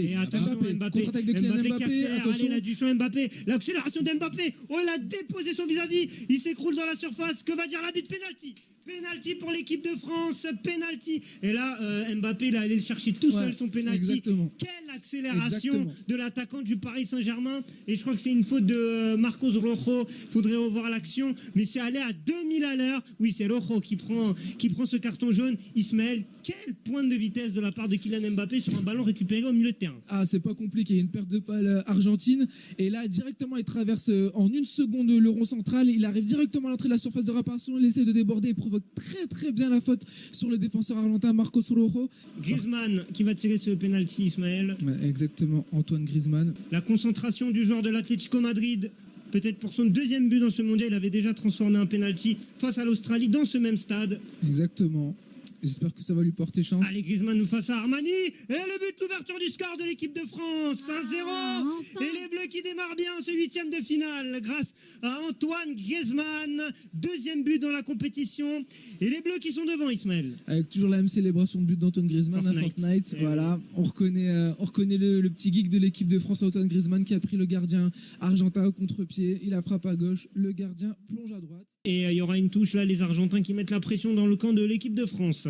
Mbappé. Et attention, Mbappé. Contre-attaque de Kylian Mbappé qui Mbappé. accélère. Attention. Allez, là, Duchamp, Mbappé. L'accélération d'Mbappé. Oh, il a déposé son vis-à-vis. Il s'écroule dans la surface. Que va dire l'arbitre? Penalty. Penalty pour l'équipe de France. Penalty. Et là, Mbappé, il est allé le chercher tout seul, son penalty. Exactement. Quelle accélération de l'attaquant du Paris Saint-Germain. Et je crois que c'est une faute de Marcos Rojo. Il faudrait revoir l'action. Mais c'est allé à 2000 à l'heure. Oui, c'est Rojo qui prend ce carton jaune. Ismaël, quelle pointe de vitesse de la part de Kylian Mbappé sur un ballon récupéré au milieu de terrain. Ah, c'est pas compliqué. Il y a une perte de balle argentine. Et là, directement, il traverse en une seconde le rond central. Il arrive directement à l'entrée de la surface de réparation. Il essaie de déborder. Il provoque très très bien la faute sur le défenseur argentin Marcos Rojo. Griezmann qui va tirer ce penalty, Ismaël. Ouais, exactement, Antoine Griezmann. La concentration du joueur de l'Atlético Madrid. Peut-être pour son deuxième but dans ce mondial, il avait déjà transformé un penalty face à l'Australie dans ce même stade. Exactement. J'espère que ça va lui porter chance. Allez, Griezmann nous face à Armani. Et le but d'ouverture du score de l'équipe de France. 1-0. Et les Bleus qui démarrent bien ce huitième de finale grâce à Antoine Griezmann. Deuxième but dans la compétition. Et les Bleus qui sont devant, Ismaël. Avec toujours la même célébration de but d'Antoine Griezmann à Fortnite. Voilà, on reconnaît le petit geek de l'équipe de France, Antoine Griezmann, qui a pris le gardien argentin au contre-pied. Il a frappé à gauche, le gardien plonge à droite. Et il y aura une touche là, les Argentins qui mettent la pression dans le camp de l'équipe de France.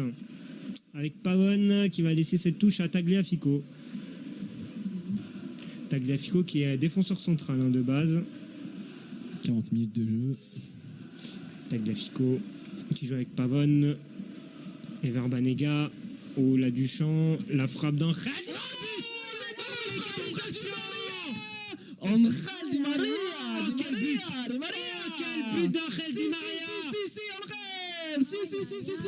Avec Pavone qui va laisser cette touche à Tagliafico. Tagliafico qui est défenseur central de base. 40 minutes de jeu. Tagliafico qui joue avec Pavone. Et Verbanega. Oh, la Duchamp. La frappe d'un Angel Di Maria. Quel but d'Angel Di Maria. Si,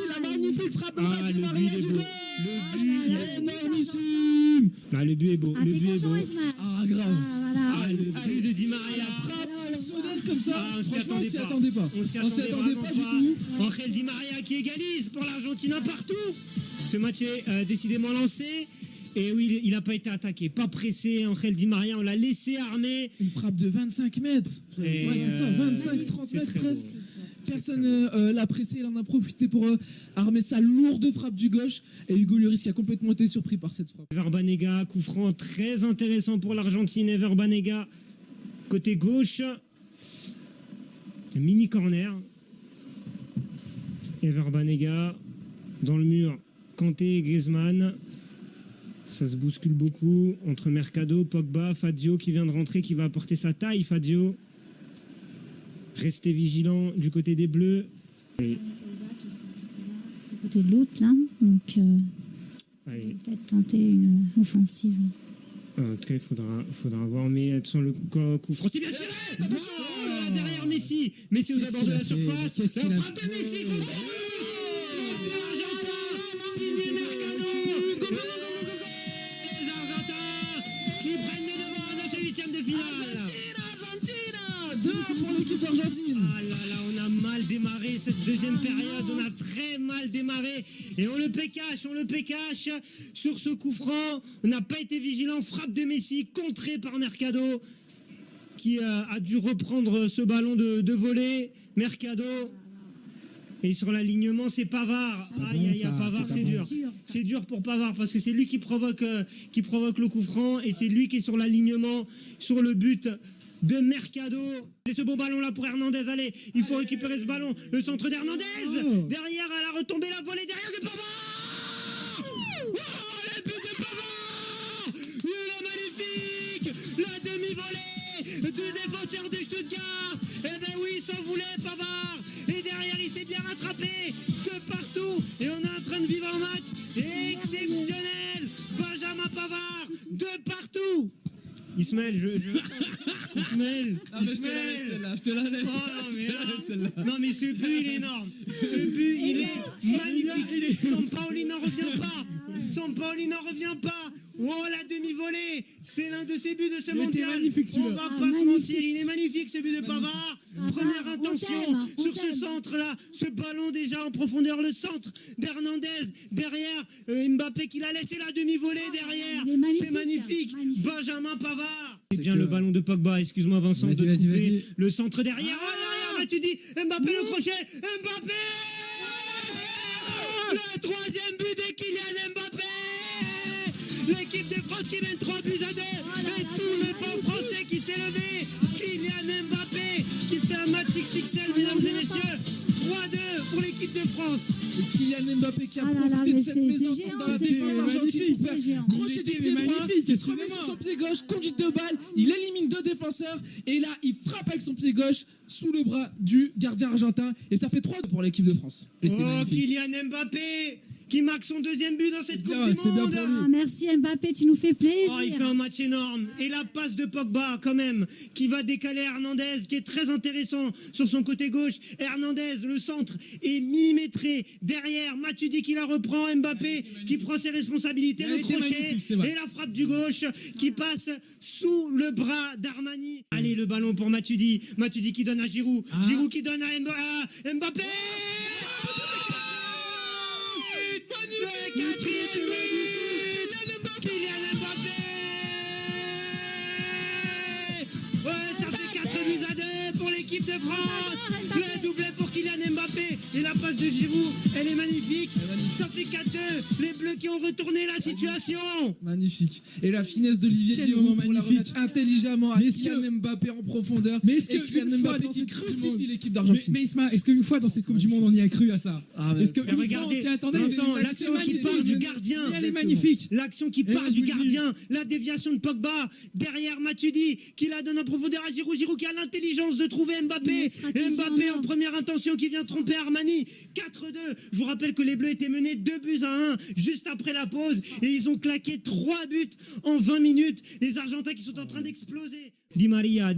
la magnifique frappe de Di Maria du goal. Le but est énormissime. Ah, le but est beau. Le but est beau. Ah, grave. Ah, le but de Di Maria. Frappe soudaine comme ça. Ah, on s'y Franchement, attendait on s'y pas. attendait pas. On s'y attendait pas du tout. Angel Di Maria qui égalise pour l'Argentine un partout. Ce match est décidément lancé. Et oui, il n'a pas été attaqué, pas pressé. Angel Di Maria, on l'a laissé armer. Une frappe de 25 mètres. Et Ouais, c'est ça, 25-30 mètres presque. Personne l'a pressé, il en a profité pour armer sa lourde frappe du gauche. Et Hugo Lloris qui a complètement été surpris par cette frappe. Verbanega, coup franc très intéressant pour l'Argentine. Et Verbanega, côté gauche. Mini corner. Et Verbanega, dans le mur. Kanté, Griezmann. Ça se bouscule beaucoup entre Mercado, Pogba, Fadio qui vient de rentrer, qui va apporter sa taille, Fadio. Restez vigilants du côté des Bleus. Et... Du côté de l'autre, là. Donc, peut-être tenter une offensive. En tout cas, il faudra voir. Mais attention, le coup franc, c'est bien tiré. Attention, là, derrière Messi. Messi aux abords de la surface. La frappe de Messi contre l'Argentin. Signé Mercado. Les Argentins qui prennent les devants dans ce huitième de finale. Argentina 2 pour l'équipe d'Argentine. Ah là là, on a mal démarré cette deuxième période, on a très mal démarré et on le pécache sur ce coup franc. On n'a pas été vigilant, frappe de Messi contrée par Mercado qui a dû reprendre ce ballon de volée. Mercado. Et sur l'alignement, c'est Pavard. Aïe, Pavard, c'est dur. C'est dur pour Pavard parce que c'est lui qui provoque le coup franc et c'est lui qui est sur l'alignement, sur le but de Mercado. Et ce beau ballon là pour Hernandez, allez, il faut récupérer ce ballon. Le centre d'Hernandez. Derrière, elle a retombé la volée derrière de Pavard. Oh, le but de Pavard. Il est magnifique. La demi-volée du défenseur de Stuttgart. Eh ben oui, s'en voulait Pavard. Et derrière, il s'est bien rattrapé de partout. Et on est en train de vivre un match exceptionnel. Benjamin Pavard, de partout. Ismaël, Ismaël, Je te la laisse. Oh, non, mais ce but, il est énorme. Ce but, il est magnifique. Sampaoli n'en revient pas. Sampaoli n'en revient pas. Oh, la demi-volée. C'est l'un de ses buts de ce mondial. On va pas se mentir. Il est magnifique, ce but de Pavard. Première intention sur ce centre-là. Ce ballon déjà en profondeur. Le centre d'Hernandez. Derrière, Mbappé qui l'a laissé la demi-volée derrière. C'est magnifique. Benjamin Pavard. C'est bien le ballon de Pogba. Excuse-moi, Vincent, de couper. Le centre derrière. Derrière, là, tu dis Mbappé le crochet. Mbappé. Le troisième but de Kylian Mbappé. L'équipe de France qui mène 3-2 XXL, mesdames et messieurs. 3-2 pour l'équipe de France. Et Kylian Mbappé qui a Ah là là, profité de mais cette c'est mésentente géant, dans la c'est défense géant, argentine pour faire c'est géant. crochet du pied droit, magnifique, il se remet sur son pied gauche, conduite de balle, il élimine 2 défenseurs et là il frappe avec son pied gauche sous le bras du gardien argentin et ça fait 3 pour l'équipe de France. Et c'est Oh, magnifique. Kylian Mbappé qui marque son 2e but dans cette Coupe du c'est bien Monde. pour lui. Ah, merci Mbappé, tu nous fais plaisir. Oh, il fait un match énorme. Et la passe de Pogba, quand même, qui va décaler Hernandez, qui est très intéressant sur son côté gauche. Hernandez, le centre, est millimétré. Derrière, Matuidi qui la reprend. Mbappé qui prend ses responsabilités. Il Le a été crochet magnifique, c'est vrai. et la frappe du gauche qui passe sous le bras d'Armani. Allez, le ballon pour Matuidi. Matuidi qui donne à Giroud. Giroud qui donne à Mbappé. Le 4e but, Kylian Mbappé. Ouais, ça fait 4-2 pour l'équipe de France. Le doublé pour Kylian Mbappé et la passe de Giroud, elle est magnifique. Ça fait 4-2. Les Bleus qui ont retourné la situation. Magnifique. Et la finesse d'Olivier Quel Giroud moment pour la magnifique. remettre intelligemment à Mais est-ce Kylian que- Mbappé en profondeur. Mais est-ce et que Kylian une fois Mbappé dans qui cette Coupe du crucifie Monde- l'équipe Mais, d'Argentine. mais Isma, est-ce qu'une fois dans cette Coupe du Monde on y a cru à ça? Ah, ouais. Est-ce que Mais une fois, regardez, on s'y attendait? Vincent, C'est l'action qui magnifique. part du gardien. Elle est magnifique. L'action qui Et part là, je du vous le dis. gardien, la déviation de Pogba, derrière Matuidi, qui la donne en profondeur à Giroud, Giroud qui a l'intelligence de trouver Mbappé, C'est une stratégie Mbappé en en or. première intention qui vient tromper Armani, 4-2, je vous rappelle que les Bleus étaient menés 2-1 juste après la pause, et ils ont claqué 3 buts en 20 minutes, les Argentins qui sont en train d'exploser. Di Maria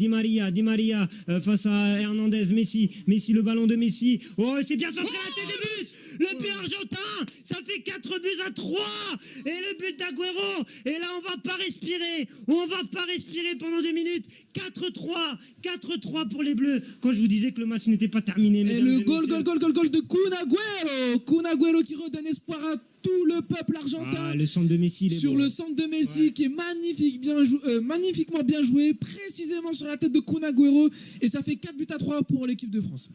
face à Hernandez, Messi, le ballon de Messi, oh c'est bien centré la tête des buts. Le but argentin, ça fait 4-3 et le but d'Agüero. Et là, on va pas respirer pendant 2 minutes. 4-3 pour les Bleus. Quand je vous disais que le match n'était pas terminé. Et mesdames le et goal messieurs. de Kun Agüero. Kun Agüero qui redonne espoir à tout le peuple argentin. Ah, le centre de Messi, il est Sur beau. le centre de Messi qui est magnifiquement bien joué, précisément sur la tête de Kun Agüero. Et ça fait 4-3 pour l'équipe de France.